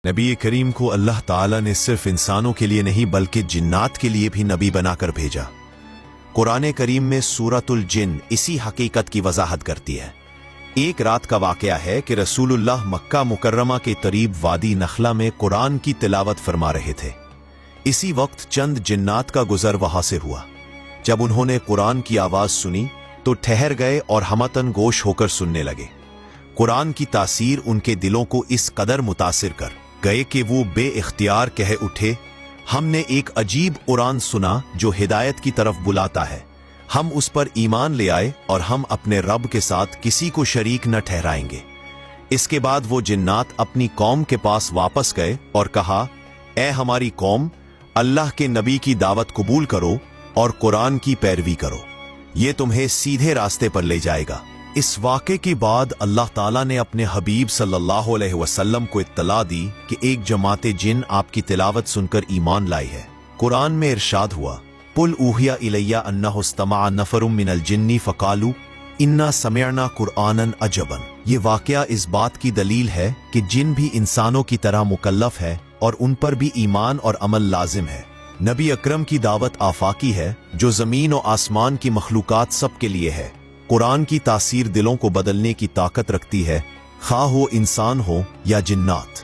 नबी करीम को अल्लाह ताला ने सिर्फ इंसानों के लिए नहीं बल्कि जिन्नात के लिए भी नबी बनाकर भेजा। कुरान करीम में सूरतुल जिन इसी हकीकत की वजाहत करती है। एक रात का वाकया है कि रसूलुल्लाह मक्का मुकर्रमा के करीब वादी नखला में कुरान की तिलावत फरमा रहे थे। इसी वक्त चंद जिन्नात का गुजर वहां से हुआ। जब उन्होंने कुरान की आवाज सुनी तो ठहर गए और हमतन गोश होकर सुनने लगे। कुरान की तासीर उनके दिलों को इस कदर मुतासिर कर गए कि वो बेइख्तियार कह उठे, हमने एक अजीब कुरान सुना जो हिदायत की तरफ बुलाता है। हम उस पर ईमान ले आए और हम अपने रब के साथ किसी को शरीक न ठहराएंगे। इसके बाद वो जिन्नात अपनी कौम के पास वापस गए और कहा, ए हमारी कौम, अल्लाह के नबी की दावत कबूल करो और कुरान की पैरवी करो, ये तुम्हें सीधे रास्ते पर ले जाएगा। इस वाक़े के बाद अल्लाह ताला ने अपने हबीब सल्लल्लाहु अलैहि वसल्लम को इत्तला दी कि एक जमात जिन आपकी तिलावत सुनकर ईमान लाई है। कुरान में इरशाद हुआ, पुल ऊहिया इलैया अन्नहु इस्तमअ नफरुम मिनल जिन्नी फ़क़ालू इन्ना समिअना कुरआनन अजबन। ये वाक़या इस बात की दलील है कि जिन भी इंसानों की तरह मुकल्लफ है और उन पर भी ईमान और अमल लाजिम है। नबी अकरम की दावत आफाकी है जो ज़मीन और आसमान की मखलूकात सब के लिए है। कुरान की तासीर दिलों को बदलने की ताकत रखती है, खा हो इंसान हो या जिन्नात।